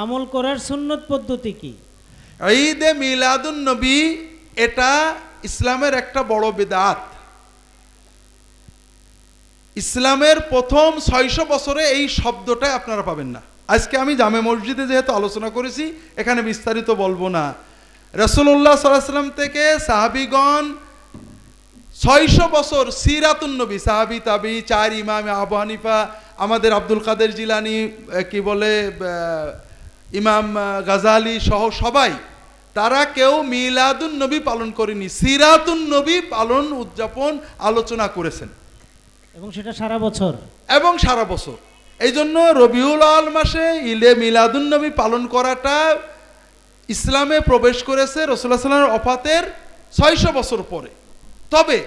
আমল করার সুন্নত পদ্ধতি কি? ঈদে মিলাদুন নবী এটা ইসলামের একটা বড় বিদআত। ইসলামের প্রথম 600 বছরে এই শব্দটা আপনারা পাবেন না। আজকে আমি জামে মসজিদে যেহেতু আলোচনা করেছি, এখানে বিস্তারিত বলবো না। রাসূলুল্লাহ সাল্লাল্লাহু আলাইহি ওয়াসাল্লাম থেকে সাহাবীগণ 600 বছর সিরাতুন নবী, সাহাবী তাবি, 4 ইমাম, আবু হানিফা, আমাদের আব্দুল কাদের জিলানী, কি বলে ইমাম গাজালি সহ সবাই, তারা কেউ মিলাদুন নবী পালন করেনি, সিরাতুন নবী পালন, উদযাপন, আলোচনা করেছেন, এবং সেটা সারা বছর এবং সারা বছর। এই জন্য রবিউল আউয়াল মাসে ঈদে মিলাদুন নবী পালন করাটা ইসলামে প্রবেশ করেছে রাসূলুল্লাহ সাল্লাল্লাহু আলাইহি ওয়াসাল্লামের ওফাতের 600 বছর পরে। তবে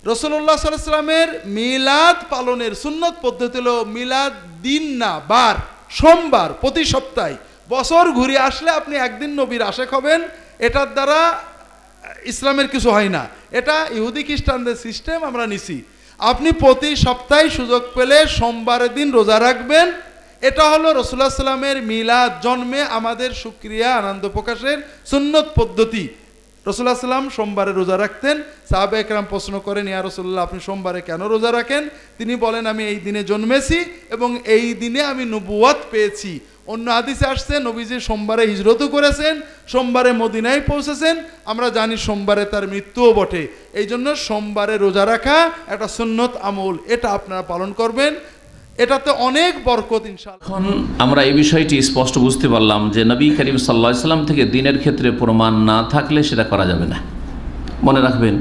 রাসূলুল্লাহ সাল্লাল্লাহু আলাইহি ওয়াসাল্লামের মিলাদ পালনের সুন্নত পদ্ধতি হলো মিলাদ দিন না, বার, সোমবার প্রতি সপ্তাহে। বছর ঘুরে আসলে আপনি একদিন নবীর আশেক হবেন, এটার দ্বারা ইসলামের কিছু হয় না। এটা ইহুদি খ্রিস্টানদের সিস্টেম, আমরা নিছি। আপনি প্রতি সপ্তাহে সুযোগ পেলে সোমবারের দিন রোজা রাখবেন। এটা হলো রাসূলুল্লাহ সাল্লামের মিলাদ, জন্মে আমাদের শুকরিয়া, আনন্দ প্রকাশের সুন্নত পদ্ধতি। রাসূলুল্লাহ সাল্লাম সোমবারে রোজা রাখতেন। সাহাবা একরাম প্রশ্ন করেন, ইয়া রাসূলুল্লাহ, আপনি সোমবারে কেন রোজা রাখেন? তিনি বলেন, আমি এই দিনে জন্মেছি এবং এই দিনে আমি নবুয়ত পেয়েছি। অন্য হাদিসে আসছে নবীজি সোমবারে হিজরতও করেছেন, সোমবারে মদিনায় পৌঁছেছেন। আমরা জানি সোমবারে তার মৃত্যুও বটে। এই জন্য সোমবারে রোজা রাখা একটা সুন্নত আমল, এটা আপনারা পালন করবেন, এটাতে অনেক বরকত ইনশাআল্লাহ। এখন আমরা এই বিষয়টি স্পষ্ট বুঝতে পারলাম যে নবী করিম সাল্লাল্লাহু আলাইহি ওয়াসাল্লাম থেকে দিনের ক্ষেত্রে প্রমাণ না থাকলে সেটা করা যাবে না। মনে রাখবেন,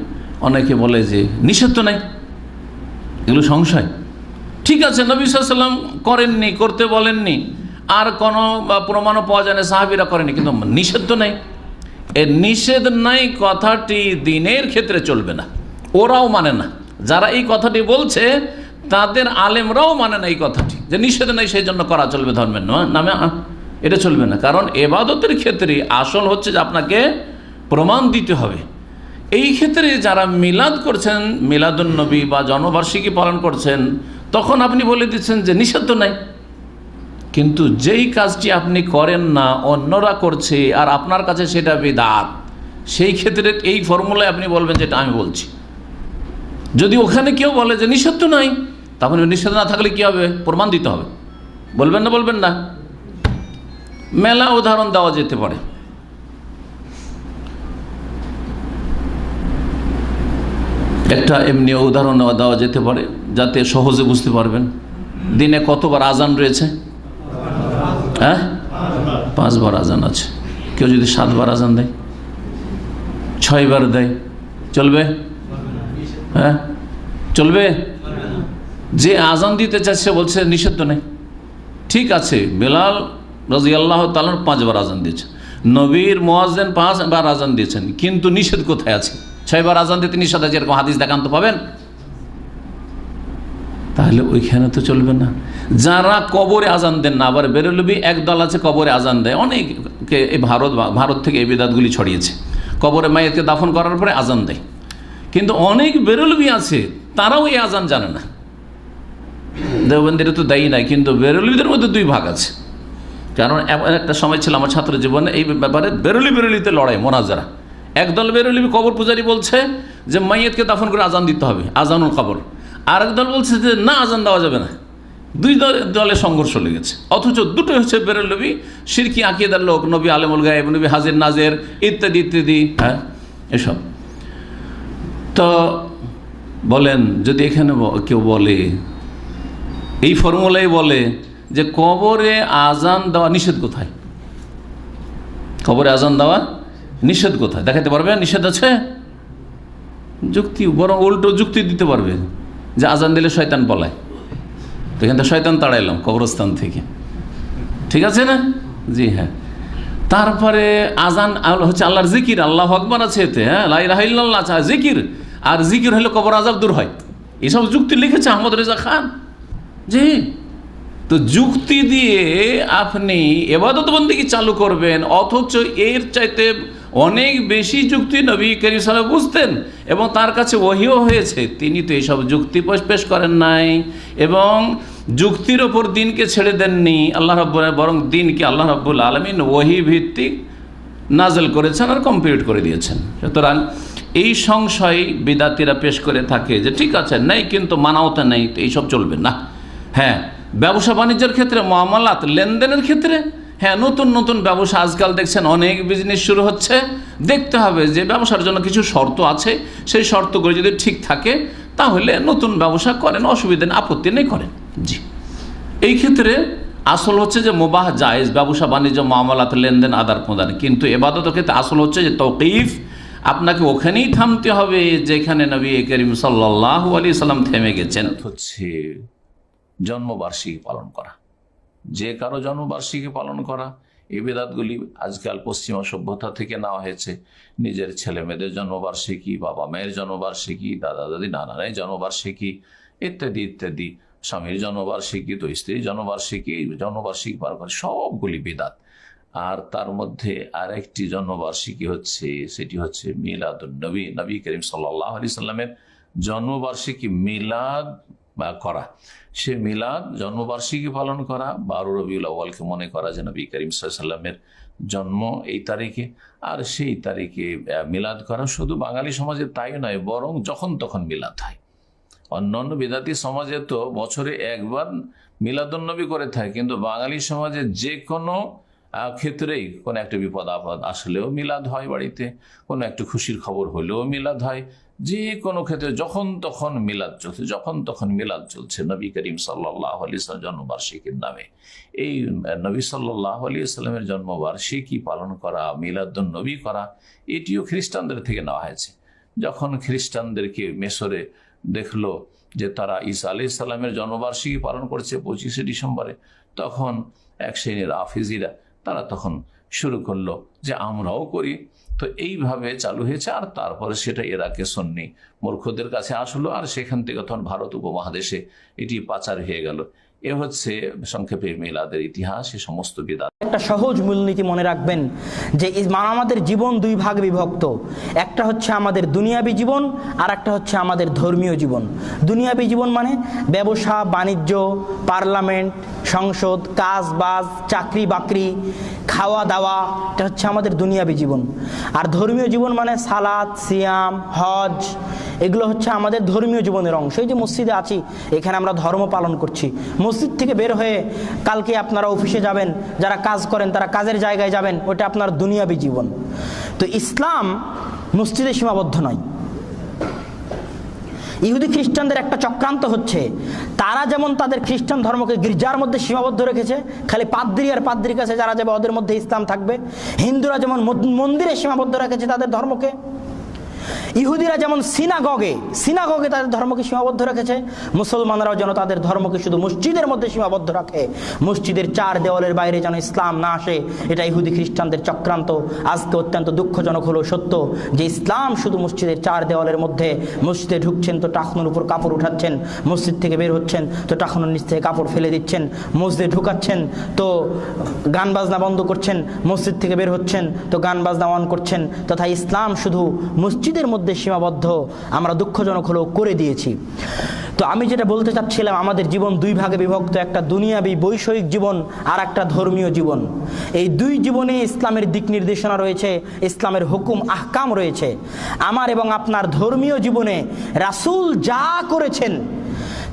অনেকে বলে যে নিষেধ তো নাই, এগুলো সংশয়। ঠিক আছে, নবী সাল্লাল্লাহু আলাইহি ওয়াসাল্লাম করেননি, করতে বলেননি, আর কোনো প্রমাণও পাওয়া যায় না সাহাবীরা করেনি, কিন্তু নিষেধ তো নাই। এ নিষেধ নাই কথাটি দিনের ক্ষেত্রে চলবে না, ওরাও মানে না। যারা এই কথাটি বলছে তাদের আলেমরাও মানে না এই কথাটি, যে নিষেধ নাই সেই জন্য করা চলবে ধর্মের নামে, এটা চলবে না। কারণ এবাদতের ক্ষেত্রে আসল হচ্ছে যে আপনাকে প্রমাণ দিতে হবে। এই ক্ষেত্রে যারা মিলাদ করছেন, মিলাদুন নবী বা জন্মবার্ষিকী পালন করছেন, তখন আপনি বলে দিচ্ছেন যে নিষেধ তো নাই। কিন্তু যেই কাজটি আপনি করেন না, অন্যরা করছে আর আপনার কাছে সেটা বিদআত, সেই ক্ষেত্রে এই ফর্মুলায় আপনি বলবেন যেটা আমি বলছি। যদি ওখানে কেউ বলে যে নিষেধ তো নাই, তাহলে নিষেধ না থাকলে কি হবে? প্রমাণ দিতে হবে। বলবেন না? বলবেন না? মেলা উদাহরণ দেওয়া যেতে পারে। একটা এমনি উদাহরণ দেওয়া যেতে পারে যাতে সহজে বুঝতে পারবেন। দিনে কতবার আজান রয়েছে? হ্যাঁ, 5 বার আজান আছে। কেউ যদি 7 বার আজান দেয়, 6 বার দেয়, চলবে? হ্যাঁ, চলবে? যে আজান দিতে চাচ্ছে সে বলছে নিষেধ তো নেই। ঠিক আছে, বেলাল রাদিয়াল্লাহু তাআলা 5 বার আজান দিয়েছেন, নবীর মুয়াজ্জিন 5 বার আজান দিয়েছেন, কিন্তু নিষেধ কোথায় আছে? 6 বার আজান দিতে নিষেধ আছে, এরকম হাদিস দেখান তো পাবেন? তাহলে ওইখানে তো চলবে না। যারা কবরে আজান দেন না, আবার বেরেলবি একদল আছে কবরে আজান দেয়। অনেকে এই ভারত থেকে এই বিদাতগুলি ছড়িয়েছে, কবরে মাইয়াতকে দাফন করার পরে আজান দেয়। কিন্তু অনেক বেরেলবি আছে, তারাও এই আজান জানে না। দেওবন্দির তো দায়ী নাই, কিন্তু বেরেলবিদের মধ্যে 2 ভাগ আছে। কারণ একটা সময় ছিল আমার ছাত্র জীবনে এই ব্যাপারে বেরেলিতে লড়াই, মোনাজারা। একদল বেরেলবি কবর পূজারী বলছে যে মাইয়াতকে দাফন করে আজান দিতে হবে, আজানুল কবর। আর এক দল বলছে যে না, আজান দেওয়া যাবে না। 2 দলে সংঘর্ষ লেগেছে। অথচ দুটোই হচ্ছে বেরেলবি, শিরকি আকীদার লোক, নবী আলেমুল গায়েব, নবী হাজির নাজের ইত্যাদি ইত্যাদি, হ্যাঁ, এসব। তো বলেন, যদি এখানে কেউ বলে, এই ফর্মুলাই বলে যে কবরে আজান দেওয়া নিষেধ কোথায়? কবরে আজান দেওয়া নিষেধ কোথায় দেখাতে পারবে? নিষেধ আছে? যুক্তি, বরং উল্টো যুক্তি দিতে পারবে যে আজান দিলে শয়তান পলায়, তো এখান থেকে শয়তান তাড়াইলাম কবরস্থান থেকে। ঠিক আছে না? জি হ্যাঁ। তারপরে আজান হচ্ছে আল্লাহর জিকির, আল্লাহু আকবার আছে এতে, হ্যাঁ, লা ইলাহা ইল্লাল্লাহ জিকির, আর জিকির হলে কবর আযাব দূর হয়। এসব যুক্তি লিখেছে আহমদ রেজা খান। জি, তো যুক্তি দিয়ে আপনি ইবাদত বন্দেগী চালু করবেন, অথচ এর চাইতে অনেক বেশি যুক্তি নবী করিম সাল্লাল্লাহু আলাইহি ওয়াসাল্লাম বুঝতেন এবং তার কাছে ওহীও হয়েছে। তিনি তো এইসব যুক্তি পেশ করেন নাই। এবং যুক্তির ওপর দিনকে ছেড়ে দেননি আল্লাহ রাব্বুল, বরং দিনকে আল্লাহ রাব্বুল আলামিন ওহী ভিত্তিক নাজেল করেছেন আর কমপ্লিট করে দিয়েছেন। সুতরাং এই সংশয় বিদাতিরা পেশ করে থাকে যে ঠিক আছে নেই কিন্তু মানাওতে নেই, তো এইসব চলবে না। হ্যাঁ, ব্যবসা বাণিজ্যের ক্ষেত্রে, মুআমালাত লেনদেনের ক্ষেত্রে, হ্যাঁ নতুন নতুন ব্যবসা আজকাল দেখছেন অনেক বিজনেস শুরু হচ্ছে। দেখতে হবে যে ব্যবসার জন্য কিছু শর্ত আছে, সেই শর্তগুলো যদি ঠিক থাকে তাহলে নতুন ব্যবসা করেন, অসুবিধা নেই, আপত্তি নেই, করেন। জি, এই ক্ষেত্রে আসল হচ্ছে যে মুবাহ জায়েজ, ব্যবসা বাণিজ্য মুআমালাত লেনদেন আদান প্রদান। কিন্তু ইবাদতের ক্ষেত্রে আসল হচ্ছে যে তৌকিফ, আপনাকে ওখানেই থামতে হবে যেখানে নবী করিম সাল্লাল্লাহু আলাইহি সাল্লাম থেমে গেছেন। হচ্ছে জন্মবার্ষিকী পালন করা, যে কারো জন্মবার্ষিকী পালন করা, এই বিদাতগুলি আজকাল পশ্চিমা সভ্যতা থেকে নেওয়া হয়েছে। নিজের ছেলে মেয়েদের জন্মবার্ষিকী, বাবা মায়ের জন্মবার্ষিকী, দাদা দাদি নানা নানির জন্মবার্ষিকী ইত্যাদি ইত্যাদি, স্বামীর জন্মবার্ষিকী, তো স্ত্রীর জন্মবার্ষিকী পালন করে, সবগুলি বিদাত। আর তার মধ্যে আরেকটি জন্মবার্ষিকী হচ্ছে, সেটি হচ্ছে মিলাদুন নবী, নবী করিম সাল্লাল্লাহু আলাইহি সাল্লামের জন্মবার্ষিকী মিলাদ করা। সে মিলাদ জন্মবার্ষিকী পালন করা, 12 রবিউল আউয়ালকে মনে করা যে নবী করিম সাল্লাল্লাহু আলাইহি সাল্লামের জন্ম এই তারিখে, আর সেই তারিখে মিলাদ করা। শুধু বাঙালি সমাজে তাই নয়, বরং যখন তখন মিলাদ হয়। অন্যান্য বিদাতি সমাজে তো বছরে একবার মিলাদুন্নবী করে থাকে, কিন্তু বাঙালি সমাজে যে কোনো ক্ষেত্রেই কোনো একটা বিপদ আপদ আসলেও মিলাদ হয়, বাড়িতে কোনো একটা খুশির খবর হলেও মিলাদ হয়, যে কোনো ক্ষেত্রে যখন তখন মিলাদ চলছে, যখন তখন মিলাদ চলছে নবী করিম সাল্লাল্লাহু আলাইহি সাল্লামের জন্মবার্ষিকীর নামে। এই নবী সাল্লাল্লাহু আলাইহি সাল্লামের জন্মবার্ষিকী পালন করা, মিলাদুন নবী করা, এটিও খ্রিস্টানদের থেকে নেওয়া হয়েছে। যখন খ্রিস্টানদেরকে মিশরে দেখলো যে তারা ঈসা আলাইহিস সালামের জন্মবার্ষিকী পালন করছে 25শে ডিসেম্বরে, তখন এক শ্রেণীর আফিজিরা তারা তখন শুরু করলো যে আমরাও করি। তো এইভাবে চালু হয়েছে, আর তারপরে সেটা ইরাকে সুন্নি মূর্খদের কাছে আসলো, আর সেখান থেকে তখন ভারত উপমহাদেশে এটি পাচার হয়ে গেল। এ হচ্ছে সংক্ষেপে মিলাদের ইতিহাস। এই সমস্ত বিদাত একটা সহজ মূলনীতি মনে রাখবেন যে আমাদের জীবন দুই ভাগে বিভক্ত। একটা হচ্ছে আমাদের দুনিয়াবী জীবন, আর একটা হচ্ছে আমাদের ধর্মীয় জীবন। দুনিয়াবী জীবন মানে ব্যবসা বাণিজ্য, পার্লামেন্ট, সংসদ, কাজ বাজ, চাকরি বাকরি, খাওয়া দাওয়া, এটা হচ্ছে আমাদের দুনিয়াবী জীবন। আর ধর্মীয় জীবন মানে সালাত, সিয়াম, হজ, এগুলো হচ্ছে আমাদের ধর্মীয় জীবনের অংশ। এই যে মসজিদে আছি, এখানে আমরা ধর্ম পালন করছি। মসজিদ থেকে বের হয়ে কালকে আপনারা অফিসে যাবেন, যারা কাজ করেন তারা কাজের জায়গায় যাবেন, ওটা আপনার দুনিয়াবী জীবন। তো ইসলাম মসজিদে সীমাবদ্ধ নয়। ইহুদি খ্রিস্টানদের একটা চক্রান্ত হচ্ছে, তারা যেমন তাদের খ্রিস্টান ধর্মকে গির্জার মধ্যে সীমাবদ্ধ রেখেছে, খালি পাদ্রী আর পাদ্রীর কাছে যারা যাবে ওদের মধ্যে ইসলাম থাকবে। হিন্দুরা যেমন মন্দিরে সীমাবদ্ধ রেখেছে তাদের ধর্মকে, ইহুদিরা যেমন সিনাগগে তাদের ধর্মকে সীমাবদ্ধ রেখেছে, মুসলমানরাও যেন তাদের ধর্মকে শুধু মসজিদের মধ্যে সীমাবদ্ধ রাখে, মসজিদের 4 দেওয়ালের বাইরে যেন ইসলাম না আসে। এটা ইহুদি খ্রিস্টানদের চক্রান্ত। আজকে অত্যন্ত দুঃখজনক হলো সত্য যে ইসলাম শুধু মসজিদের 4 দেওয়ালের মধ্যে। মসজিদে ঢুকছেন তো টাকনুর উপর কাপড় উঠাচ্ছেন, মসজিদ থেকে বের হচ্ছেন তো টাকনুর নিচ থেকে কাপড় ফেলে দিচ্ছেন, মসজিদে ঢুকাচ্ছেন তো গান বাজনা বন্ধ করছেন, মসজিদ থেকে বের হচ্ছেন তো গান বাজনা অন করছেন, তথা ইসলাম শুধু মসজিদের মধ্যে সীমাবদ্ধ আমরা দুঃখজনক হলেও করে দিয়েছি। তো আমি যেটা বলতে চাচ্ছিলাম, আমাদের জীবন দুই ভাগে বিভক্ত, একটা দুনিয়াবী বৈষয়িক জীবন আর একটা ধর্মীয় জীবন। এই দুই জীবনে ইসলামের দিক নির্দেশনা রয়েছে, ইসলামের হুকুম আহকাম রয়েছে। আমার এবং আপনার ধর্মীয় জীবনে রাসূল যা করেছেন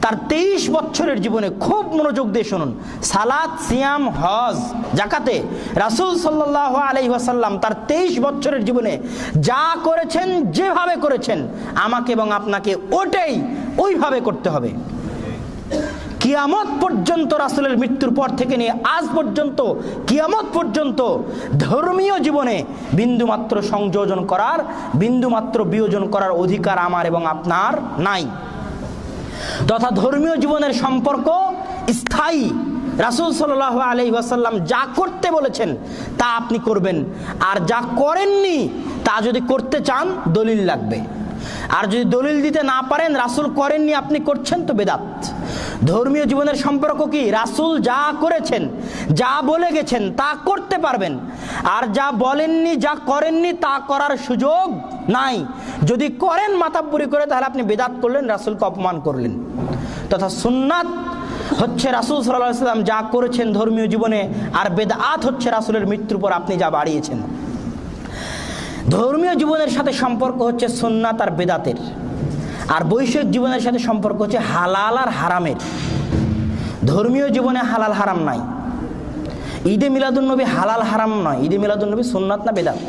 তার 23 বছরের জীবনে, খুব মনোযোগ দিয়ে শুনুন, সালাত, সিয়াম, হজ, যাকাতে রাসূল সাল্লাল্লাহু আলাইহি ওয়াসাল্লাম তার 23 বছরের জীবনে যা করেছেন, যেভাবে করেছেন, আমাকে এবং আপনাকে ওইভাবে করতে হবে। কিয়ামত পর্যন্ত, রাসূলের মৃত্যুর পর থেকে নিয়ে আজ পর্যন্ত, কিয়ামত পর্যন্ত ধর্মীয় জীবনে বিন্দুমাত্র সংযোজন করার, বিন্দুমাত্র বিয়োজন করার অধিকার আমার এবং আপনার নাই। তথা ধর্মীয় জীবনের সম্পর্ক স্থায়ী। রাসূল সাল্লাল্লাহু আলাইহি ওয়াসাল্লাম যা করতে বলেছেন তা আপনি করবেন, আর যা করেননি তা যদি করতে চান দলিল লাগবে। আর যদি দলিল দিতে না পারেন, রাসূল করেননি আপনি করছেন, তো বেদাত। ধর্মীয় জীবনের সম্পর্ক কি? রাসূল যা করেছেন, যা বলে গেছেন তা করতে পারবেন, আর যা বলেননি, যা করেননি তা করার সুযোগ নাই। যদি করেন মাতাব্বরি করে, তাহলে আপনি বেদাত করলেন, রাসূলকে অপমান করলেন। তথা সুন্নাত হচ্ছে রাসূল সাল্লাল্লাহু আলাইহি ওয়াসাল্লাম যা করেছেন ধর্মীয় জীবনে, আর বেদআত হচ্ছে রাসূলের মৃত্যুর পর আপনি যা বাড়িয়েছেন। ধর্মীয় জীবনের সাথে সম্পর্ক হচ্ছে সুন্নাত আর বেদাতের, আর বৈষয়িক জীবনের সাথে সম্পর্ক হচ্ছে হালাল আর হারামের। ধর্মীয় জীবনে হালাল হারাম নাই। ঈদে মিলাদুন্নবী হালাল হারাম নয়, ঈদে মিলাদুন্নবী সুন্নাত না বেদাত?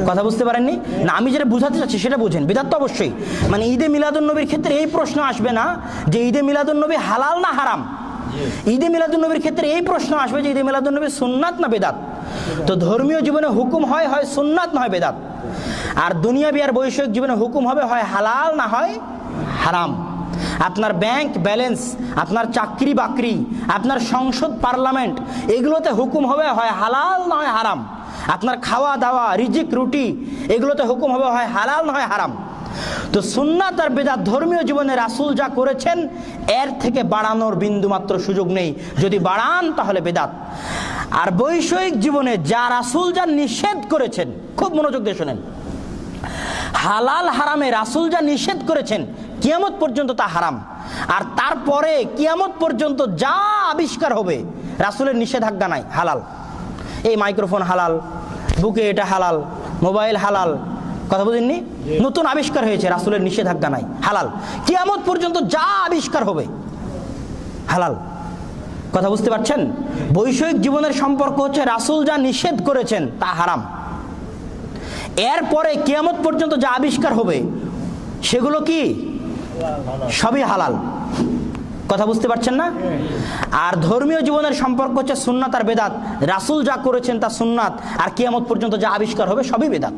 কথা বুঝতে পারেননি না? আমি যেটা বুঝাতে চাচ্ছি সেটা বুঝেন। বেদাত তো অবশ্যই, মানে ঈদে মিলাদুন্নবীর ক্ষেত্রে এই প্রশ্ন আসবে না যে ঈদে মিলাদুন্নবী হালাল না হারাম। ঈদে মিলাদুন্নবীর ক্ষেত্রে এই প্রশ্ন আসবে যে ঈদে মিলাদুন্নবী সুন্নাত না বেদাত। তো ধর্মীয় জীবনে হুকুম হয় হয় সুন্নাত না হয় বেদাত, আর দুনিয়াবি আর বৈষয়িক জীবনে হুকুম হবে হয় হালাল না হয় হারাম। আপনার ব্যাংক ব্যালেন্স, আপনার চাকরি বাকরি, আপনার সংসদ পার্লামেন্ট, এগুলোতে হুকুম হবে হয় হালাল না হয় হারাম। আপনার খাওয়া দাওয়া রিজিক রুটি, এগুলোতে হুকুম হবে হয় হালাল না হয় হারাম। তো সুন্নাত আর বেদাত ধর্মীয় জীবনে রাসূল যা করেছেন এর থেকে বাড়ানোর বিন্দুমাত্র সুযোগ নেই। যদি বাড়ান তাহলে বেদাত। আর বৈষয়িক জীবনে যা রাসূল যা নিষেধ করেছেন, খুব মনোযোগ দিয়ে শোনেন, হালাল হারামে রাসূল যা নিষেধ করেছেন কিয়ামত পর্যন্ত তা হারাম। আর তারপরে কিয়ামত পর্যন্ত যা আবিষ্কার হবে রাসূলের নিষেধাজ্ঞা নাই, হালাল। এই মাইক্রোফোন হালাল, বুকে এটা হালাল, মোবাইল হালাল, কথা বুঝেননি? নতুন আবিষ্কার হয়েছে, রাসূলের নিষেধাজ্ঞা নাই, হালাল। কিয়ামত পর্যন্ত যা আবিষ্কার হবে হালাল। কথা বুঝতে পারছেন? বৈষয়িক জীবনের সম্পর্ক হচ্ছে রাসূল যা নিষেধ করেছেন তা হারাম, এরপরে কিয়ামত পর্যন্ত যা আবিষ্কার হবে সেগুলো কি? সবই হালাল। কথা বুঝতে পারছেন না? আর ধর্মীয় জীবনের সম্পর্ক হচ্ছে সুন্নাত আর বেদাত। রাসূল যা করেছেন তা সুন্নাত, আর কিয়ামত পর্যন্ত যা আবিষ্কার হবে সবই বেদাত।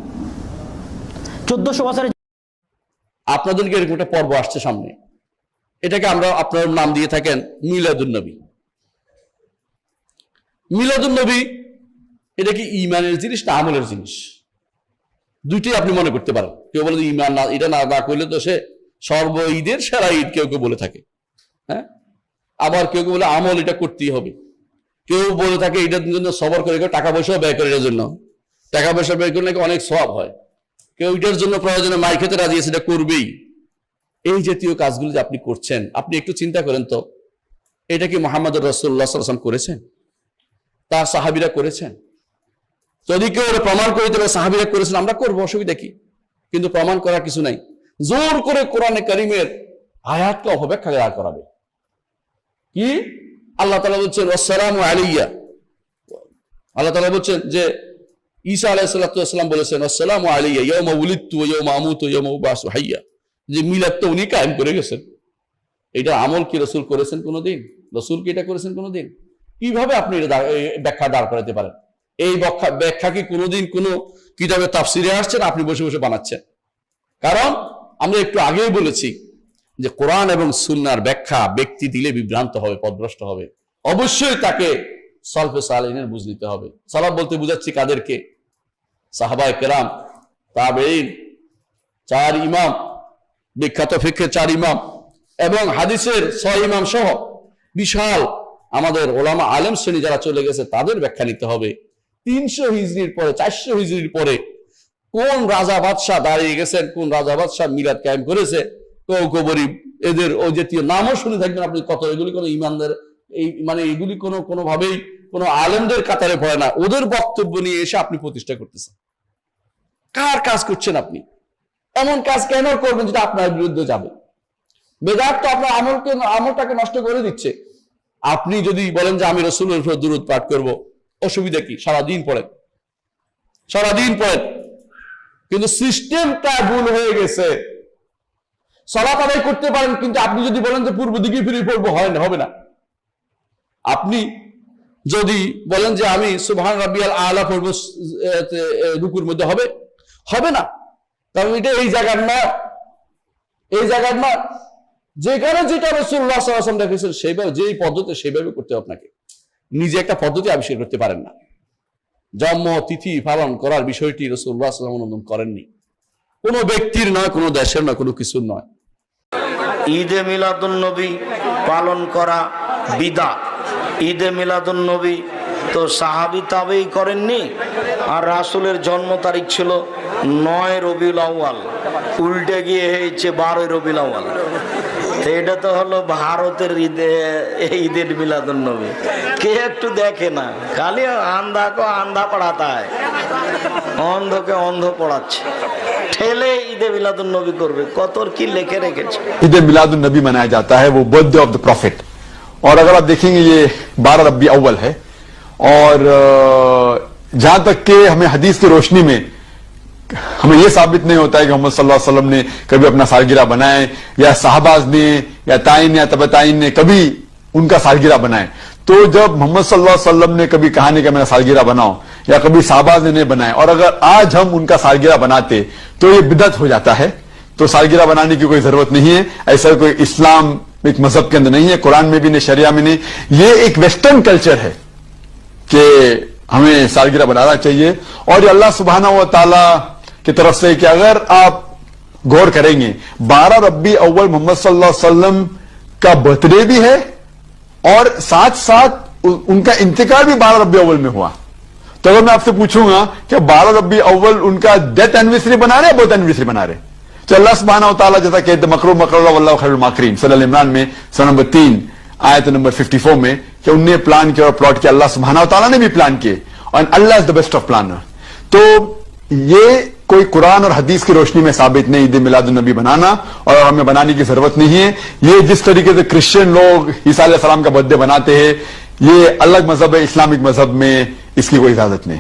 1400 বছরে আপনাদেরকে এরকম একটা পর্ব আসছে সামনে, এটাকে আমরা আপনার নাম দিয়ে থাকেন মিলাদুন্নবী। মিলাদুন্নবী এটা কি ইমানের জিনিস না আমলের জিনিস? দুইটাই আপনি মনে করতে পারেন। কেউ বলে ইমান না, এটা না করলে তো সে সর্ব ঈদের সেরা ঈদ, কেউ কেউ বলে থাকে। হ্যাঁ, আবার কেউ কেউ বলে আমল এটা করতেই হবে। কেউ বলে থাকে এটার জন্য সবর করে, কেউ টাকা পয়সাও ব্যয় করে এটার জন্য, টাকা পয়সা ব্যয় করলে অনেক সওয়াব হয়। কেউ এটার জন্য প্রয়োজনে মার খেতে রাজি আছে, এটা করবেই। এই জাতীয় কাজগুলো যে আপনি করছেন, আপনি একটু চিন্তা করেন তো, এটা কি মুহাম্মদ রাসূলুল্লাহ সাল্লাল্লাহু আলাইহি ওয়াসাল্লাম করেছেন? তার সাহাবীরা করেছেন? যদি কেউ প্রমাণ করে দেবে সাহাবীরা করেছেন, আমরা করবো, অসুবিধা কি? কিন্তু প্রমাণ করার কিছু নাই। জোর করে কোরআনে কারীমের আয়াতকে অপব্যাখ্যা দাঁড় করাবে। কি আল্লাহ তাআলা বলছেন আসসালামু আলাইয়া, আল্লাহ তাআলা বলছেন যে ঈসা আলাইহিস সালাম বলেছেন আসসালামু আলাইয়া ইয়াউমা উলিদতু ওয়া ইয়াউমা আমুতু ওয়া ইয়াউমা উবআসু হাইয়া, যে মিলাদ তো উনি কায়েম করে গেছেন। এটা আমল কি রাসূল করেছেন কোনোদিন? রাসূল কি এটা করেছেন কোনোদিন? কিভাবে আপনি এটা ব্যাখ্যা দাঁড় করাতে পারেন? এই ব্যাখ্যা কি কোনোদিন কোনো কিতাবে তাফসিরে আসছেন? আপনি বসে বসে বানাচ্ছেন। কারণ আমরা একটু আগেই বলেছি যে কোরআন এবং সুন্নাহর ব্যাখ্যা ব্যক্তি দিলে বিভ্রান্ত হবে, পথভ্রষ্ট হবে। অবশ্যই তাকে সালফে সালেহিনের বুঝ নিতে হবে। সালাফ বলতে বুঝাচ্ছি কাদেরকে? সাহাবায়ে কেরাম, তাবেঈন, 4 ইমাম, বিখ্যাত ফিকহের 4 ইমাম এবং হাদিসের 6 ইমাম সহ বিশাল আমাদের ওলামা আলেম শ্রেণী যারা চলে গেছে তাদের ব্যাখ্যা নিতে হবে। 300 হিজরির পরে, 400 হিজরির পরে কোন রাজা বাদশাহ দাঁড়িয়ে গেছেন, কোন রাজা বাদশাহ মিলাদ কায়েম করেছে, কবরি, এদের ওই জাতীয় নামও শুনে থাকবেন আপনি কত। এগুলি কোনো ইমানদার, এই মানে এগুলি কোনোভাবেই কোনো আলেমদের কাতারে পড়ে না। ওদের বক্তব্য নিয়ে এসে আপনি প্রতিষ্ঠা করতেছেন। কার কাজ করছেন আপনি? এমন কাজ কেন করবেন যেটা আপনার বিরুদ্ধে যাবে? বেদাত তো আপনার আমলটাকে নষ্ট করে দিচ্ছে। আপনি যদি বলেন যে আমি রাসূলের উপর দুরূদ পাঠ করব, অসুবিধা কি? সারাদিন পড়েন, সারাদিন পড়েন, কিন্তু সিস্টেমটা ভুল হয়ে গেছে। সালাত আদায় করতে পারেন, কিন্তু আপনি যদি বলেন যে পূর্ব দিকে ফিরে পড়বো, হবে না। আপনি যদি বলেন যে আমি সুবহান রাব্বিয়াল আলা পড়বো রুকুর মধ্যে, হবে না। কারণ এটা এই জায়গার না, এই জায়গার না। যেখানে যেটা রাসূলুল্লাহ সাল্লাল্লাহু আলাইহি ওয়াসাল্লাম দেখেছেন সেইভাবে, যেই পদ্ধতি সেইভাবে করতে হবে। আপনাকে নিজে একটা পদ্ধতি আবিষ্কার করতে পারেন না। জন্ম তিথি পালন করার বিষয়টি রাসূলুল্লাহ সাল্লাল্লাহু আলাইহি ওয়াসাল্লাম অনুমোদন করেননি। কোনো ব্যক্তির নয়, কোনো দেশের নয়, কোনো কিছুর নয়। ঈদে মিলাদুন্নবী পালন করা বিদআত। ঈদে মিলাদুন্নবী তো সাহাবী তাবেঈ করেননি, আর রাসূলের জন্ম তারিখ ছিল 9 রবিউল আউয়াল, উল্টে গিয়ে হয়েছে 12 রবিউল আউয়াল। তো এটা তো হলো ভারতের ঈদের মিলাদুন নবী, কে একটু দেখে না, খালি আন্ধা কো আন্ধা পড়াতা হয়, অন্ধকে অন্ধ পড়াচ্ছে, ঠেলে ঈদে মিলাদুন নবী করবে, কত কি লিখে রেখেছে। ईद मिलादुन नबी मनाया जाता है, वो बर्थडे ऑफ द प्रॉफिट। और अगर आप देखेंगे ये 12 रबी अव्वल है, और जहां तक के हमें हदीस की रोशनी में हमें यह साबित नहीं होता है कि मोहम्मद सल्लल्लाहु अलैहि वसल्लम ने कभी अपना सालगिरह बनाए, या साहबाज ने या ताइन या तबताइन ने कभी उनका सालगिरह बनाए। तो जब मोहम्मद सल्लल्लाहु अलैहि वसल्लम ने कभी कहा नहीं कि मेरा सालगिरह बनाओ, या कभी साहबाज ने नहीं बनाए, और अगर आज हम उनका सालगिरह बनाते तो ये बिदअत हो जाता है। तो सालगिरह बनाने की कोई जरूरत नहीं है, ऐसा कोई इस्लाम एक मजहब के अंदर नहीं है, कुरान में भी नहीं, शरिया में नहीं। ये एक वेस्टर्न कल्चर है कि हमें सालगिरह बनाना चाहिए। और ये अल्लाह सुब्हानहू व तआला की तरफ से कि अगर आप गौर करेंगे 12 रबी अव्वल मोहम्मद सल्लल्लाहु अलैहि वसल्लम का बर्थडे भी है, और साथ साथ उनका इंतकाल भी 12 रबी अव्वल में हुआ। तो अगर मैं आपसे पूछूंगा कि 12 रबी अव्वल उनका डेथ एनिवर्सरी बना रहे, बर्थ एनिवर्सरी बना रहे, तो अल्लाह सुब्हानहू व तआला जैसा कहते मकरू मकरुल्लाह वल्लाहु खैरुल माकिरीन, सूरह इमरान में सूरह नंबर 3 आयत नंबर 54 में, कि उनने प्लान किया और प्लॉट किया, अल्लाह सुब्हानहू व तआला ने भी प्लान किए, और Allah is the best of planner. तो ये कोई कुरान और हदीस की रोशनी में साबित नहीं ईद मिलादुन नबी बनाना, और हमें बनाने की जरूरत नहीं है। ये जिस तरीके से क्रिश्चियन लोग ईसा अलैहिस्सलाम का बर्थडे बनाते हैं, ये अलग मजहब है, इस्लामिक मजहब में इसकी कोई इजाजत नहीं।